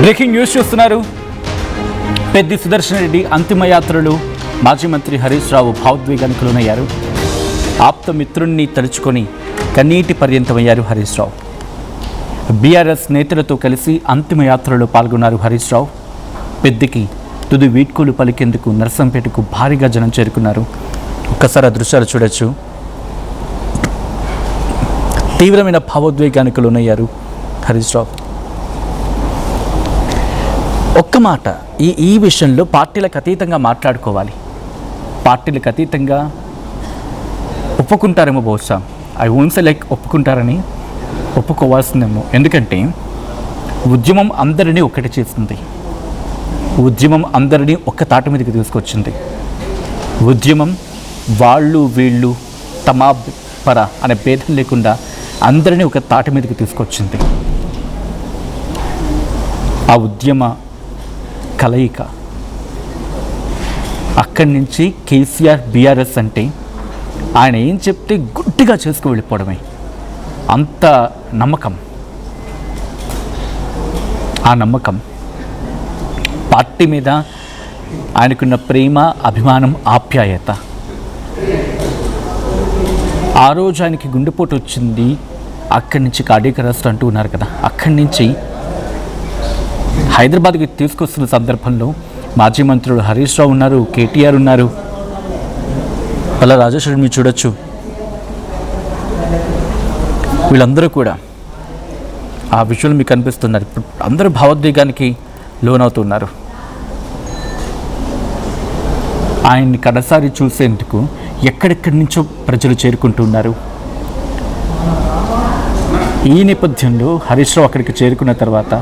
Breaking news చూస్తున్నారు. పెద్ది సుదర్శన్ రెడ్డి అంతిమయాత్రలు మాజీ మంత్రి హరీష్ రావు భావోద్వేగానికి లోనయ్యారు. ఆప్త మిత్రుణ్ణి తలుచుకొని కన్నీటి పర్యంతమయ్యారు హరీష్ రావు. బీఆర్ఎస్ నేతలతో కలిసి అంతిమయాత్రలో పాల్గొన్నారు హరీష్ రావు. పెద్దికి తుది వీడ్కోలు పలికేందుకు నర్సంపేటకు భారీగా జనం చేరుకున్నారు. ఒక్కసారి ఆ దృశ్యాలు చూడొచ్చు. తీవ్రమైన భావోద్వేగానికి లోనయ్యారు హరీష్ రావు. ఒక్క మాట, ఈ విషయంలో పార్టీలకు అతీతంగా మాట్లాడుకోవాలి. పార్టీలకు అతీతంగా ఒప్పుకుంటారేమో, బహుశా ఐ వోంట్ సే లైక్ ఒప్పుకుంటారని, ఒప్పుకోవాల్సిందేమో. ఎందుకంటే ఉద్యమం అందరినీ ఒక్కటి చేస్తుంది. ఉద్యమం అందరినీ ఒక్క తాటి మీదకి తీసుకొచ్చింది. ఉద్యమం వాళ్ళు వీళ్ళు తమ పర అనే భేదం లేకుండా అందరినీ ఒక తాటి మీదకి తీసుకొచ్చింది. ఆ ఉద్యమ కలయిక అక్కడి నుంచి కేసీఆర్ బీఆర్ఎస్ అంటే ఆయన ఏం చెప్తే గుడ్డిగా చేసుకు వెళ్ళిపోవడమే. అంత నమ్మకం, ఆ నమ్మకం పార్టీ మీద ఆయనకున్న ప్రేమ, అభిమానం, ఆప్యాయత. ఆ రోజు ఆయనకి గుండెపోటు వచ్చింది, అక్కడి నుంచి కార్డియాక్ అరెస్ట్ అంటూ ఉన్నారు కదా, అక్కడి నుంచి హైదరాబాద్కి తీసుకొస్తున్న సందర్భంలో మాజీ మంత్రులు హరీష్ రావు ఉన్నారు, కేటీఆర్ ఉన్నారు, పల్లా రాజేశ్వరి మీరు చూడొచ్చు. వీళ్ళందరూ కూడా ఆ విజువల్ మీకు కనిపిస్తున్నారు. ఇప్పుడు అందరూ భావోద్వేగానికి లోనవుతున్నారు. ఆయన్ని కడసారి చూసేందుకు ఎక్కడెక్కడి నుంచో ప్రజలు చేరుకుంటున్నారు. ఈ నేపథ్యంలో హరీష్ రావు అక్కడికి చేరుకున్న తర్వాత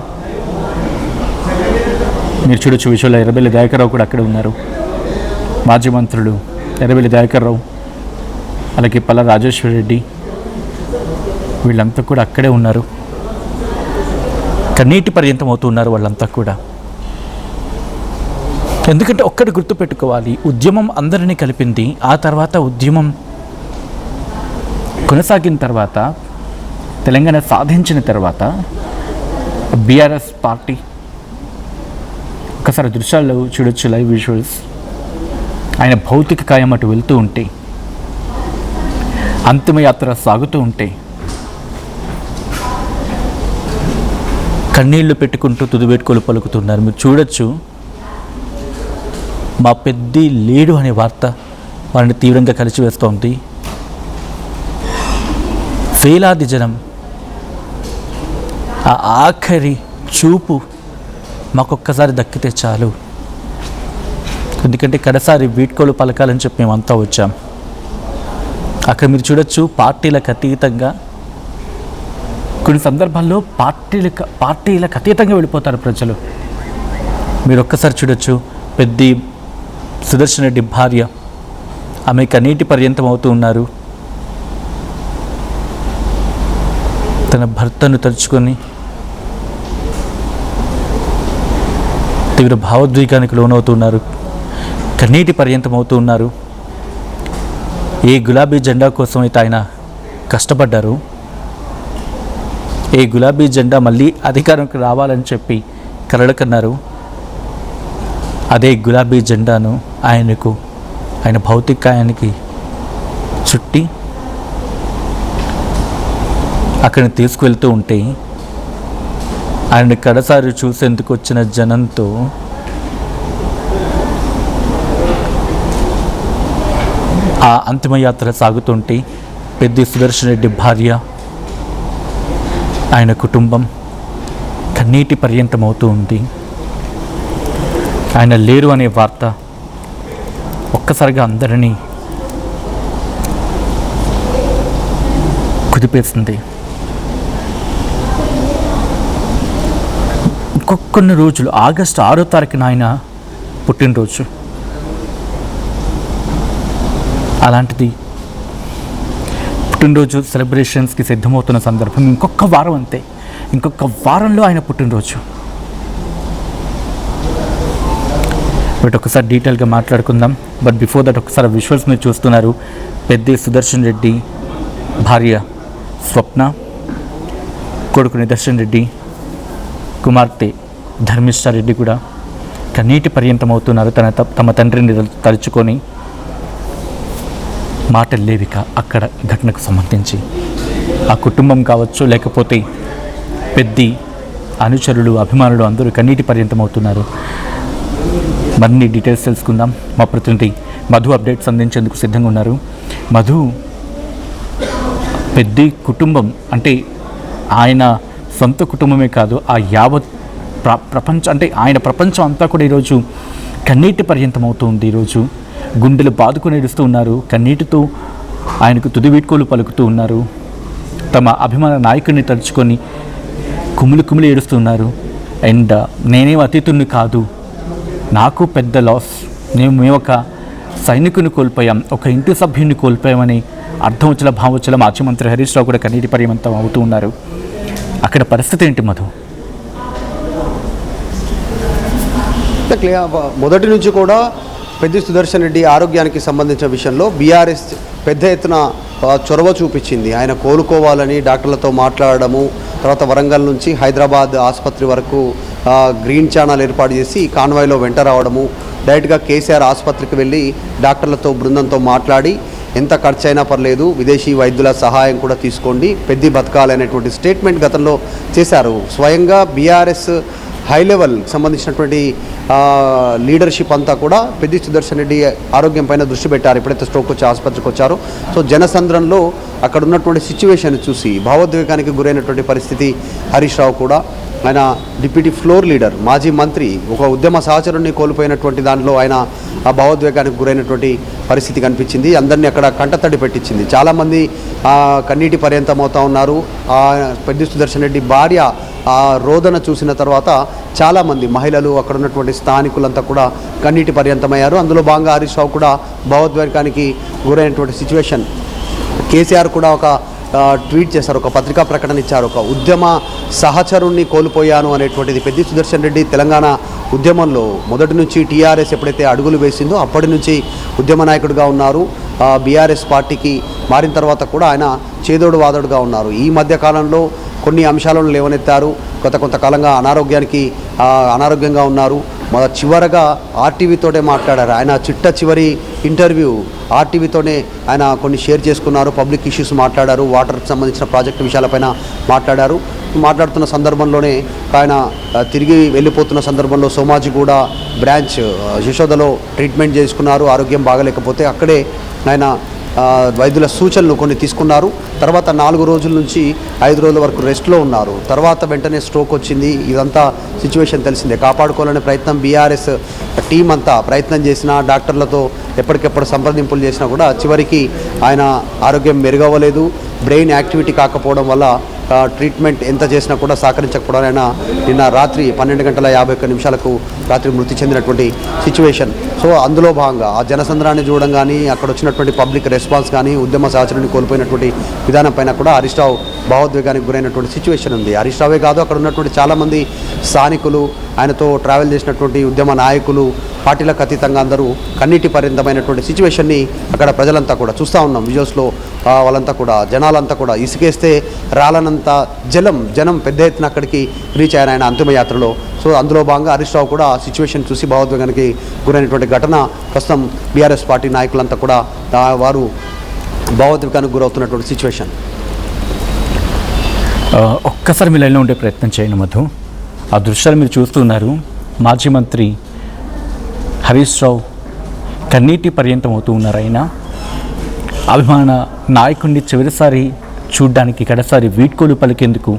మీరు చూడొచ్చు విషయంలో ఎర్రబెల్లి దయాకర్ రావు కూడా అక్కడే ఉన్నారు. మాజీ మంత్రులు ఎర్రబెల్లి దయాకర్ రావు, అలాగే పల్లా రాజేశ్వరి రెడ్డి, వీళ్ళంతా కూడా అక్కడే ఉన్నారు. కన్నీటి పర్యంతం అవుతున్నారు వాళ్ళంతా కూడా. ఎందుకంటే ఒక్కటి గుర్తుపెట్టుకోవాలి, ఉద్యమం అందరినీ కలిపింది. ఆ తర్వాత ఉద్యమం కొనసాగిన తర్వాత, తెలంగాణ సాధించిన తర్వాత బీఆర్ఎస్ పార్టీ, ఒకసారి దృశ్యాల్లో చూడొచ్చు, లైవ్ విజువల్స్. ఆయన భౌతిక కాయం అటు వెళ్తూ ఉంటే, అంతిమయాత్ర సాగుతూ ఉంటే కన్నీళ్లు పెట్టుకుంటూ తుది వేడుకోలు పలుకుతున్నారు. మీరు చూడొచ్చు. మా పెద్ది లేడు అనే వార్త వారిని తీవ్రంగా కలిసివేస్తోంది. వేలాది జనం ఆ ఆఖరి చూపు మాకొక్కసారి దక్కితే చాలు, ఎందుకంటే కడసారి వీడ్కోలు పలకాలని చెప్పి మేమంతా వచ్చాం. అక్కడ మీరు చూడొచ్చు, పార్టీలకు అతీతంగా కొన్ని సందర్భాల్లో పార్టీలకు అతీతంగా వెళ్ళిపోతారు ప్రజలు. మీరు ఒక్కసారి చూడొచ్చు, పెద్ది సుదర్శన్ రెడ్డి భార్య, ఆమె కన్నీటి పర్యంతం అవుతూ ఉన్నారు. తన భర్తను తలుచుకొని తీవ్ర భావోద్వేగానికి లోనవుతున్నారు, కన్నీటి పర్యంతం అవుతూ ఉన్నారు. ఏ గులాబీ జెండా కోసం అయితే ఆయన కష్టపడ్డారు, ఏ గులాబీ జెండా మళ్ళీ అధికారంకి రావాలని చెప్పి కలలు కన్నారు, అదే గులాబీ జెండాను ఆయన భౌతికాయానికి చుట్టి అక్కడిని తీసుకువెళ్తూ ఉంటే, ఆయన కడసారి చూసేందుకు వచ్చిన జనంతో ఆ అంతిమయాత్ర సాగుతుంటే పెద్ది సుదర్శన్ రెడ్డి భార్య, ఆయన కుటుంబం కన్నీటి పర్యంతం అవుతూ ఉంది. ఆయన లేరు అనే వార్త ఒక్కసారిగా అందరినీ కుదిపేసింది. ఇంకొన్ని రోజులు, ఆగస్టు 6వ తారీఖున ఆయన పుట్టినరోజు. అలాంటిది పుట్టినరోజు సెలబ్రేషన్స్కి సిద్ధమవుతున్న సందర్భం, ఇంకొక వారం అంతే, ఇంకొక వారంలో ఆయన పుట్టినరోజు. బట్ ఒకసారి డీటెయిల్గా మాట్లాడుకుందాం. బట్ బిఫోర్ దట్ ఒకసారి విజువల్స్ మీరు చూస్తున్నారు. పెద్ది సుదర్శన్ రెడ్డి భార్య స్వప్న, కొడుకు నిదర్శన్ రెడ్డి, కుమార్తె ధర్మిష్ఠారెడ్డి కూడా కన్నీటి పర్యంతమవుతున్నారు. తమ తండ్రిని తలుచుకొని మాటలు లేవిక అక్కడ ఘటనకు సంబంధించి ఆ కుటుంబం కావచ్చు, లేకపోతే పెద్ద అనుచరులు, అభిమానులు అందరూ కన్నీటి పర్యంతమవుతున్నారు. మరిన్ని డీటెయిల్స్ తెలుసుకుందాం. మా ప్రతినిధి మధు అప్డేట్స్ అందించేందుకు సిద్ధంగా ఉన్నారు. మధు, పెద్ద కుటుంబం అంటే ఆయన సొంత కుటుంబమే కాదు, ఆ యావత్ ప్రపంచం అంటే ఆయన ప్రపంచం అంతా కూడా ఈరోజు కన్నీటి పర్యంతం అవుతుంది. ఈరోజు గుండెలు బాదుకొని ఏడుస్తూ ఉన్నారు. కన్నీటితో ఆయనకు తుది వీడ్కోలు పలుకుతూ ఉన్నారు. తమ అభిమాన నాయకుడిని తలుచుకొని కుమిలి ఏడుస్తూ ఉన్నారు. అండ్ నేనేం అతిథుని కాదు, నాకు పెద్ద లాస్, మేము ఒక సైనికుని కోల్పోయాం, ఒక ఇంటి సభ్యుని కోల్పోయామని అర్థం వచ్చేలా భావం వచ్చేలా మాజీ మంత్రి హరీష్ రావు కూడా కన్నీటి పర్యంతం అవుతూ ఉన్నారు. అక్కడ పరిస్థితి ఏంటి మధు? మొదటి నుంచి కూడా పెద్ది సుదర్శన్ రెడ్డి ఆరోగ్యానికి సంబంధించిన విషయంలో బీఆర్ఎస్ పెద్ద ఎత్తున చొరవ చూపించింది. ఆయన కోలుకోవాలని డాక్టర్లతో మాట్లాడడము, తర్వాత వరంగల్ నుంచి హైదరాబాద్ ఆసుపత్రి వరకు గ్రీన్ ఛానల్ ఏర్పాటు చేసి కాన్వాయ్లో వెంట రావడము, డైరెక్ట్గా కేసీఆర్ ఆసుపత్రికి వెళ్ళి డాక్టర్లతో బృందంతో మాట్లాడి ఎంత ఖర్చు అయినా పర్లేదు, విదేశీ వైద్యుల సహాయం కూడా తీసుకోండి, పెద్ది బతకాలనేటువంటి స్టేట్మెంట్ గతంలో చేశారు. స్వయంగా బీఆర్ఎస్ హై లెవెల్ సంబంధించినటువంటి లీడర్షిప్ అంతా కూడా పెద్ది సుదర్శన్ రెడ్డి ఆరోగ్యం పైన దృష్టి పెట్టారు ఎప్పుడైతే స్ట్రోక్ వచ్చి ఆసుపత్రికి వచ్చారో. సో జనసంద్రంలో అక్కడ ఉన్నటువంటి సిచ్యువేషన్ చూసి భావోద్వేగానికి గురైనటువంటి పరిస్థితి. హరీష్ రావు కూడా, ఆయన డిప్యూటీ ఫ్లోర్ లీడర్, మాజీ మంత్రి, ఒక ఉద్యమ సహచరుణ్ణి కోల్పోయినటువంటి దానిలో ఆయన ఆ భావోద్వేగానికి గురైనటువంటి పరిస్థితి కనిపించింది. అందరినీ అక్కడ కంటతడి పెట్టించింది. చాలామంది కన్నీటి పర్యంతం అవుతూ ఉన్నారు. పెద్ది సుదర్శన్ రెడ్డి భార్య ఆ రోదన చూసిన తర్వాత చాలామంది మహిళలు, అక్కడ ఉన్నటువంటి స్థానికులంతా కూడా కన్నీటి పర్యంతమయ్యారు. అందులో భాగంగా హరీష్ రావు కూడా భావోద్వేగానికి గురైనటువంటి సిచ్యువేషన్. కేసీఆర్ కూడా ఒక ట్వీట్ చేశారు, ఒక పత్రికా ప్రకటన ఇచ్చారు. ఒక ఉద్యమ సహచరుణ్ణి కోల్పోయాను అనేటువంటిది. పెద్ది సుదర్శన్ రెడ్డి తెలంగాణ ఉద్యమంలో మొదటి నుంచి టీఆర్ఎస్ ఎప్పుడైతే అడుగులు వేసిందో అప్పటి నుంచి ఉద్యమ నాయకుడిగా ఉన్నారు. బీఆర్ఎస్ పార్టీకి మారిన తర్వాత కూడా ఆయన చేదోడు వాదోడుగా ఉన్నారు. ఈ మధ్య కాలంలో కొన్ని అంశాలను లేవనెత్తారు. కొంతకాలంగా అనారోగ్యంగా ఉన్నారు. చివరగా ఆర్టీవీతోనే మాట్లాడారు. ఆయన చివరి ఇంటర్వ్యూ ఆర్టీవీతోనే ఆయన కొన్ని షేర్ చేసుకున్నారు. పబ్లిక్ ఇష్యూస్ మాట్లాడారు, వాటర్కి సంబంధించిన ప్రాజెక్టు విషయాలపైన మాట్లాడారు. మాట్లాడుతున్న సందర్భంలోనే ఆయన తిరిగి వెళ్ళిపోతున్న సందర్భంలో సోమాజిగూడ బ్రాంచ్ యశోదలో ట్రీట్మెంట్ చేసుకున్నారు. ఆరోగ్యం బాగలేకపోతే అక్కడే ఆయన వైద్యుల సూచనలు కొన్ని తీసుకున్నారు. తర్వాత 4 రోజుల నుంచి 5 రోజుల వరకు రెస్ట్లో ఉన్నారు. తర్వాత వెంటనే స్ట్రోక్ వచ్చింది. ఇదంతా సిచ్యువేషన్ తెలిసిందే. కాపాడుకోవాలనే ప్రయత్నం బీఆర్ఎస్ టీం అంతా ప్రయత్నం చేసినా, డాక్టర్లతో ఎప్పటికెప్పుడు సంప్రదింపులు చేసినా కూడా చివరికి ఆయన ఆరోగ్యం మెరుగవ్వలేదు. బ్రెయిన్ యాక్టివిటీ కాకపోవడం వల్ల ట్రీట్మెంట్ ఎంత చేసినా కూడా సహకరించకపోవడం. ఆయన నిన్న రాత్రి 12:51 రాత్రి మృతి చెందినటువంటి సిచ్యువేషన్. సో అందులో భాగంగా ఆ జనసంద్రాన్ని చూడడం కానీ, అక్కడ వచ్చినటువంటి పబ్లిక్ రెస్పాన్స్ కానీ, ఉద్యమ సహచరుని కోల్పోయినటువంటి విధానం పైన కూడా హరీష్ రావు భావోద్వేగానికి గురైనటువంటి సిచ్యువేషన్ ఉంది. హరీష్ రావే కాదు, అక్కడ ఉన్నటువంటి చాలామంది స్థానికులు, ఆయనతో ట్రావెల్ చేసినటువంటి ఉద్యమ నాయకులు, పార్టీలకు అతీతంగా అందరూ కన్నీటి పర్యంతమైనటువంటి సిచ్యువేషన్ని అక్కడ ప్రజలంతా కూడా చూస్తూ ఉన్నాం. విజువల్స్లో వాళ్ళంతా కూడా, జనాలంతా కూడా ఇసుకేస్తే రాలనంత జనం పెద్ద ఎత్తున అక్కడికి రీచ్ అయ్యారు ఆయన అంతిమయాత్రలో. సో అందులో భాగంగా హరీష్ రావు కూడా సిచ్యువేషన్ చూసి భావోద్వేగానికి గురైనటువంటి ఘటన. ప్రస్తుతం బీఆర్ఎస్ పార్టీ నాయకులంతా కూడా వారు భావోద్వేగానికి గురవుతున్నటువంటి సిచ్యువేషన్. ఒక్కసారి మీ లైన్లో ఉండే ప్రయత్నం చేయండి మధు. ఆ దృశ్యాలు మీరు చూస్తున్నారు. మాజీ మంత్రి హరీష్ రావు కన్నీటి పర్యంతం అవుతూ ఉన్నారు. ఆయన అభిమాన నాయకుడిని చివరిసారి చూడ్డానికి, కడసారి వీడ్కోలు పలికేందుకు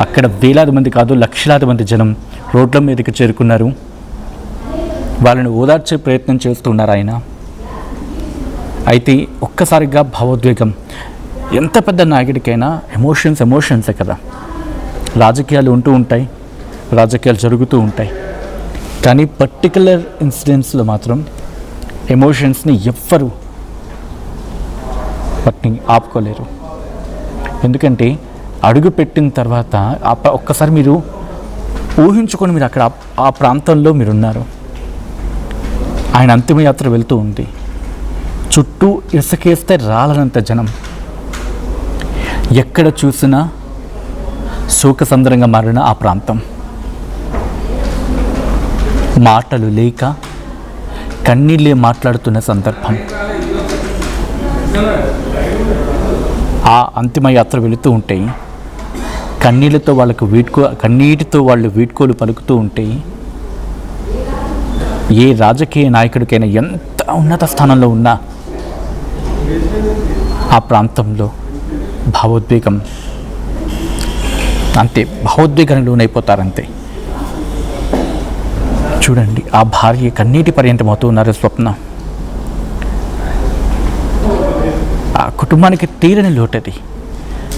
అక్కడ వేలాది మంది కాదు, లక్షలాది మంది జనం రోడ్ల మీదకి చేరుకున్నారు. వాళ్ళని ఓదార్చే ప్రయత్నం చేస్తున్నారు ఆయన. అయితే ఒక్కసారిగా భావోద్వేగం, ఎంత పెద్ద నాయకుడికైనా ఎమోషన్సే కదా. రాజకీయాలు ఉంటూ ఉంటాయి, రాజకీయాలు జరుగుతూ ఉంటాయి. కానీ పర్టికులర్ ఇన్సిడెంట్స్లో మాత్రం ఎమోషన్స్ని ఎవ్వరు వాటిని ఆపుకోలేరు. ఎందుకంటే అడుగు పెట్టిన తర్వాత ఒక్కసారి మీరు ఊహించుకొని, మీరు అక్కడ ఆ ప్రాంతంలో మీరున్నారు. ఆయన అంతిమయాత్ర వెళ్తూ ఉంది. చుట్టూ ఇసుకేస్తే రాలనంత జనం. ఎక్కడ చూసినా శోకసంద్రంగా మారిన ఆ ప్రాంతం. మాటలు లేక కన్నీళ్ళే మాట్లాడుతున్న సందర్భం. ఆ అంతిమయాత్ర వెళుతూ ఉంటే కన్నీటితో వాళ్ళు వీడ్కోలు పలుకుతూ ఉంటే ఏ రాజకీయ నాయకుడికైనా ఎంత ఉన్నత స్థానంలో ఉన్నా ఆ ప్రాంతంలో భావోద్వేగానికి లోనైపోతారంతే. చూడండి, ఆ భార్య కన్నీటి పర్యంతం అవుతూ ఉన్నారు. స్వప్న ఆ కుటుంబానికి తీరని లోటు, అది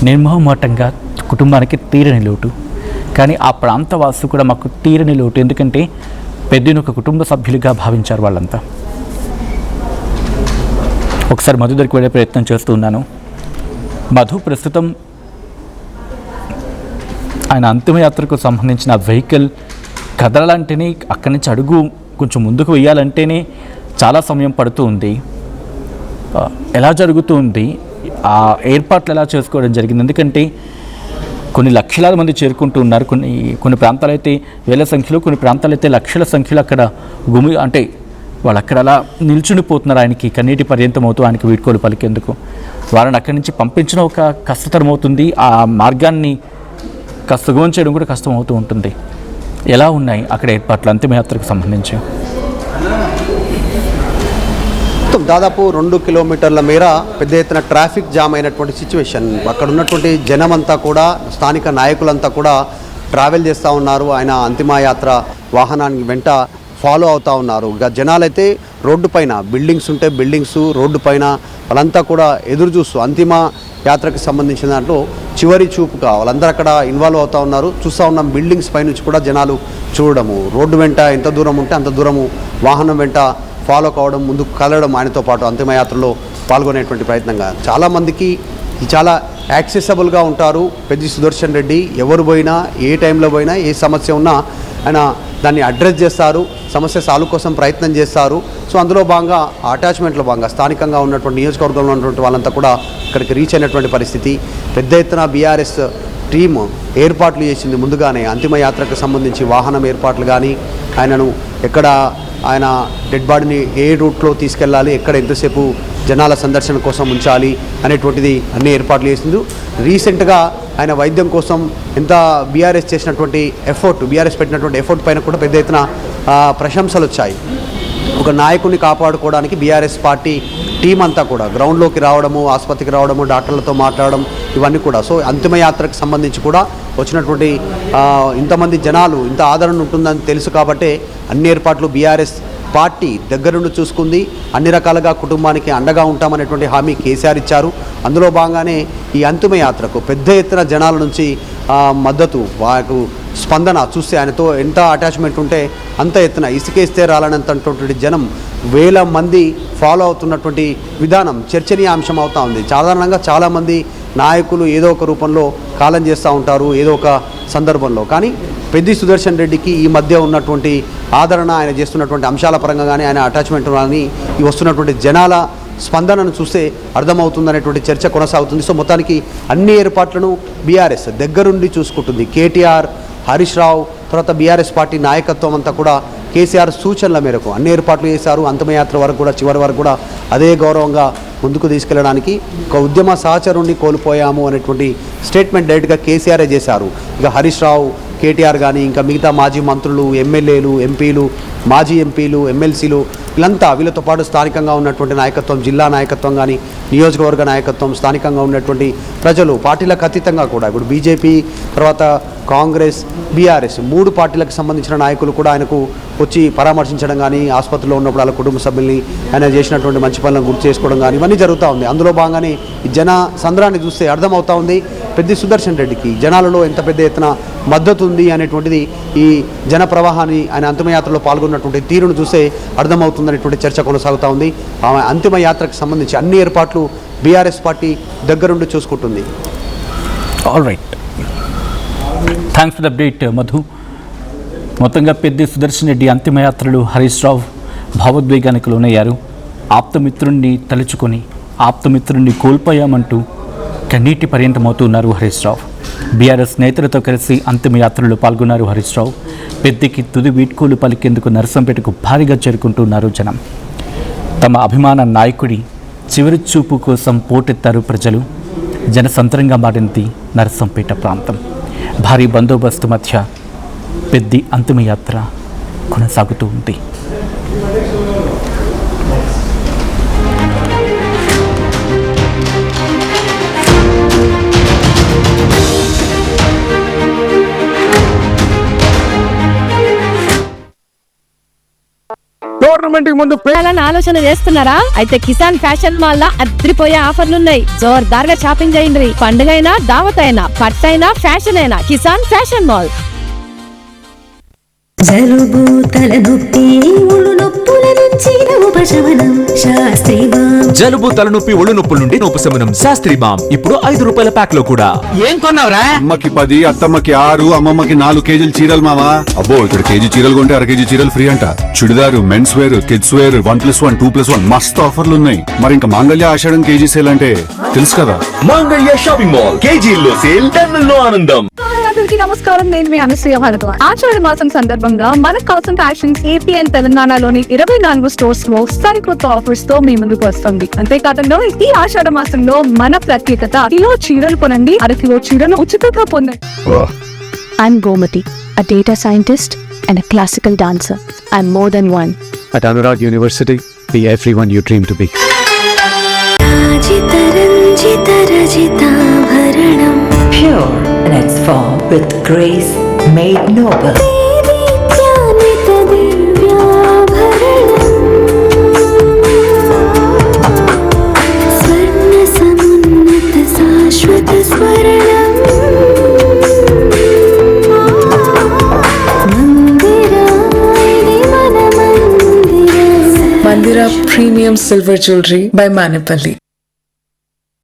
నిర్మోహమాటంగా కుటుంబానికి తీరని లోటు. కానీ ఆ ప్రాంతవాసు కూడా మాకు తీరని లోటు, ఎందుకంటే పెద్దను ఒక కుటుంబ సభ్యులుగా భావించారు వాళ్ళంతా. ఒకసారి మధు దగ్గరికి వెళ్ళే ప్రయత్నం చేస్తూ ఉన్నాను. మధు ప్రస్తుతం ఆయన అంతిమయాత్రకు సంబంధించిన వెహికల్ కదలాలంటేనే, అక్కడి నుంచి అడుగు కొంచెం ముందుకు వేయాలంటేనే చాలా సమయం పడుతూ ఉంది. ఎలా జరుగుతూ ఉంది, ఆ ఏర్పాట్లు ఎలా చేసుకోవడం జరిగింది? ఎందుకంటే కొన్ని లక్షలాది మంది చేరుకుంటూ ఉన్నారు. కొన్ని ప్రాంతాలు అయితే వేల సంఖ్యలో, కొన్ని ప్రాంతాలు అయితే లక్షల సంఖ్యలో అక్కడ అంటే వాళ్ళు అక్కడ అలా నిల్చుండిపోతున్నారు. ఆయనకి కన్నీటి పర్యంతం అవుతూ ఆయనకి వీడ్కోలు పలికేందుకు వాళ్ళని అక్కడి నుంచి పంపించడం ఒక కష్టతరం అవుతుంది. ఆ మార్గాన్ని సుగమం చేయడం కూడా కష్టం అవుతూ ఉంటుంది. ఎలా ఉన్నాయి అక్కడ ఏర్పాట్లు అంతిమయాత్రకు సంబంధించి? దాదాపు 2 కిలోమీటర్ల మేర పెద్ద ఎత్తున ట్రాఫిక్ జామ్ అయినటువంటి సిచ్యువేషన్. అక్కడ ఉన్నటువంటి జనమంతా కూడా, స్థానిక నాయకులంతా కూడా ట్రావెల్ చేస్తూ ఉన్నారు. ఆయన అంతిమయాత్ర వాహనానికి వెంట ఫాలో అవుతూ ఉన్నారు. జనాలైతే రోడ్డు పైన బిల్డింగ్స్ ఉంటే బిల్డింగ్స్ రోడ్డు పైన వాళ్ళంతా కూడా ఎదురు చూస్తూ అంతిమ యాత్రకు సంబంధించిన దాంట్లో చివరి చూపుగా వాళ్ళందరూ అక్కడ ఇన్వాల్వ్ అవుతూ ఉన్నారు. చూస్తూ ఉన్నాం, బిల్డింగ్స్ పైనుంచి కూడా జనాలు చూడడము, రోడ్డు వెంట ఎంత దూరం ఉంటే అంత దూరము వాహనం వెంట ఫాలో కావడం, ముందుకు కలవడం, ఆయనతో పాటు అంతిమయాత్రలో పాల్గొనేటువంటి ప్రయత్నంగా. చాలామందికి చాలా యాక్సెసబుల్గా ఉంటారు పెద్ది సుదర్శన్ రెడ్డి. ఎవరు పోయినా, ఏ టైంలో పోయినా, ఏ సమస్య ఉన్నా ఆయన దాన్ని అడ్రస్ చేస్తారు, సమస్య సాల్వ్ కోసం ప్రయత్నం చేస్తారు. సో అందులో భాగంగా అటాచ్మెంట్లో భాగంగా స్థానికంగా ఉన్నటువంటి నియోజకవర్గంలో ఉన్నటువంటి వాళ్ళంతా కూడా ఇక్కడికి రీచ్ అయినటువంటి పరిస్థితి. పెద్ద ఎత్తున బీఆర్ఎస్ టీము ఏర్పాట్లు చేసింది ముందుగానే. అంతిమయాత్రకు సంబంధించి వాహనం ఏర్పాట్లు కానీ, ఆయనను ఎక్కడ ఆయన డెడ్ బాడీని ఏ రూట్లో తీసుకెళ్ళాలి, ఎక్కడ ఎంతసేపు జనాల సందర్శన కోసం ఉంచాలి అనేటువంటిది అన్ని ఏర్పాట్లు చేసింది. రీసెంట్గా ఆయన వైద్యం కోసం ఎంత బీఆర్ఎస్ చేసినటువంటి ఎఫర్ట్, బీఆర్ఎస్ పెట్టినటువంటి ఎఫర్ట్ పైన కూడా పెద్ద ఎత్తున ప్రశంసలు వచ్చాయి. ఒక నాయకుడిని కాపాడుకోవడానికి బీఆర్ఎస్ పార్టీ టీం అంతా కూడా గ్రౌండ్లోకి రావడము, ఆసుపత్రికి రావడము, డాక్టర్లతో మాట్లాడడం, ఇవన్నీ కూడా. సో అంతిమయాత్రకు సంబంధించి కూడా వచ్చినటువంటి ఇంతమంది జనాలు, ఇంత ఆదరణ ఉంటుందని తెలుసు కాబట్టే అన్ని ఏర్పాట్లు బీఆర్ఎస్ పార్టీ దగ్గరుండి చూసుకుంది. అన్ని రకాలుగా కుటుంబానికి అండగా ఉంటామనేటువంటి హామీ కేసీఆర్ ఇచ్చారు. అందులో భాగంగానే ఈ అంతిమయాత్రకు పెద్ద ఎత్తున జనాల నుంచి మద్దతు, వాకు స్పందన చూస్తే ఆయనతో ఎంత అటాచ్మెంట్ ఉంటే అంత ఎత్తున ఇసుకేస్తే రాలనంతటువంటి జనం, వేల మంది ఫాలో అవుతున్నటువంటి విధానం చర్చనీయాంశం అవుతూ ఉంది. సాధారణంగా చాలామంది నాయకులు ఏదో ఒక రూపంలో కాలం చేస్తూ ఉంటారు, ఏదో ఒక సందర్భంలో. కానీ పెద్ది సుదర్శన్ రెడ్డికి ఈ మధ్య ఉన్నటువంటి ఆదరణ, ఆయన చేస్తున్నటువంటి అంశాల పరంగా కానీ, ఆయన అటాచ్మెంట్ కానీ, ఈ వస్తున్నటువంటి జనాల స్పందనను చూస్తే అర్థమవుతుందనేటువంటి చర్చ కొనసాగుతుంది. సో మొత్తానికి అన్ని ఏర్పాట్లను బీఆర్ఎస్ దగ్గరుండి చూసుకుంటుంది. కేటీఆర్, హరీష్ రావు, తర్వాత బీఆర్ఎస్ పార్టీ నాయకత్వం అంతా కూడా కేసీఆర్ సూచనల మేరకు అన్ని ఏర్పాట్లు చేశారు. అంతిమయాత్ర వరకు కూడా, చివరి వరకు కూడా అదే గౌరవంగా ముందుకు తీసుకెళ్ళడానికి. ఒక ఉద్యమ సహచరుణ్ణి కోల్పోయాము అనేటువంటి స్టేట్మెంట్ డైరెక్ట్గా కేసీఆరే చేశారు. ఇక హరీష్ రావు, కేటీఆర్ కానీ, ఇంకా మిగతా మాజీ మంత్రులు, ఎమ్మెల్యేలు, ఎంపీలు, మాజీ ఎంపీలు, ఎమ్మెల్సీలు, వీళ్ళతో పాటు స్థానికంగా ఉన్నటువంటి నాయకత్వం, జిల్లా నాయకత్వం కానీ, నియోజకవర్గ నాయకత్వం, స్థానికంగా ఉన్నటువంటి ప్రజలు, పార్టీలకు అతీతంగా కూడా ఇప్పుడు బీజేపీ, తర్వాత కాంగ్రెస్, బీఆర్ఎస్ 3 పార్టీలకు సంబంధించిన నాయకులు కూడా ఆయనకు వచ్చి పరామర్శించడం కానీ, ఆసుపత్రిలో ఉన్నప్పుడు వాళ్ళ కుటుంబ సభ్యుల్ని ఆయన చేసినటువంటి మంచి పనులను గుర్తు చేసుకోవడం కానీ, ఇవన్నీ జరుగుతూ ఉంది. అందులో భాగంగానే ఈ జన సంద్రాన్ని చూస్తే అర్థమవుతూ ఉంది పెద్ది సుదర్శన్ రెడ్డికి జనాలలో ఎంత పెద్ద ఎత్తున మద్దతు ఉంది అనేటువంటిది. ఈ జన ప్రవాహాన్ని, ఆయన అంతిమయాత్రలో పాల్గొన్నటువంటి తీరును చూస్తే అర్థమవుతుందనేటువంటి చర్చ కొనసాగుతూ ఉంది. ఆమె అంతిమయాత్రకు సంబంధించి అన్ని ఏర్పాట్లు బీఆర్ఎస్ పార్టీ దగ్గరుండి చూసుకుంటుంది. All right, thanks for the update Madhu. మొత్తంగా పెద్ది సుదర్శన్ రెడ్డి అంతిమయాత్రలు హరీష్ రావు భావోద్వేగానికి లోనయ్యారు. ఆప్తమిత్రుణ్ణి తలుచుకొని ఆప్తమిత్రుణ్ణి కోల్పోయామంటూ కన్నీటి పర్యంతమవుతున్నారు హరీష్ రావు. బీఆర్ఎస్ నేతలతో కలిసి అంతిమయాత్రలో పాల్గొన్నారు హరీష్ రావు. పెద్దికి తుది వీడ్కోలు పలికేందుకు నర్సంపేటకు భారీగా చేరుకుంటున్నారు జనం. తమ అభిమాన నాయకుడి చివరి చూపు కోసం పోటెత్తారు ప్రజలు. జనసంద్రంగా మారింది నర్సంపేట ప్రాంతం. భారీ బందోబస్తు మధ్య పెద్ది అంతిమయాత్ర కొనసాగుతూ ఉంది. గవర్నమెంట్ ముందు చేయాలని ఆలోచన చేస్తున్నారా? అయితే కిసాన్ ఫ్యాషన్ మాల్ లా అద్రిపోయే ఆఫర్లున్నాయి. జోర్దార్ గా షాపింగ్ చేయండి. పండుగైనా, దావత్ అయినా, పట్టైనా, ఫ్యాషన్ అయినా కిసాన్ ఫ్యాషన్ మాల్. జలుబు తలనొప్పి ఒళ్ళు నొప్పుల నుంచి ఉపశమనం శాస్త్రీ బామ్. జలుబు తలనొప్పి ఒళ్ళు నొప్పుల నుండి ఉపశమనం శాస్త్రీ బామ్ ఇప్పుడు 5 రూపాయల ప్యాక్ లో కూడా. ఏం కొన్నావురా? అమ్మకి 10, అత్తమ్మకి 6, అమ్మమ్మకి 4 కేజీలు చీరలు మావా. అబ్బో ఇక్కడ కేజీ చీరలు కొంటే 1/2 కేజీ చీరలు ఫ్రీ అంట. Churidar, men's wear, kids wear 1+1, 2+1 మస్తు ఆఫర్లు ఉన్నాయి. మరి ఇంకా మాంగళ్య ఆషాఢం కేజీ సేల్ అంటే తెలుసు కదా. మాంగళ్య షాపింగ్ మాల్ కేజీల్లో సేల్, టన్నుల్లో ఆనందం. అందరికీ నమస్కారం. నేను మీ అనసూయ భారద్వాజ్. ఆషాఢ మాసం సందర్భంగా మన కాసన్ ఫ్యాషన్స్ ఏపీ అండ్ తెలంగాణలోని 24 స్టోర్స్ లో సరికొత్త ఆఫర్స్ తో మీ ముందుకు వస్తుంది. అంతేకాదంలో ఈ ఆషాఢ మాసంలో మన ప్రత్యేకత కిలో చీరలు కొనండి, 1/2 కిలో చీరలు ఉచితంగా పొందండి. I'm Gomati, a data scientist and a classical dancer. I'm more than one. At Anurag University, be everyone you dream to be. రాజిత Ranjitha రజితాభరణం Pure in its form with grace made noble. దేదీప్యాన్విత దివ్యాభరణం స్వర్ణ సమున్నత శాశ్వత స్వర్ణం మందిరాయిని మన మందిరం. Mandira Premium Silver Jewelry by Manipali.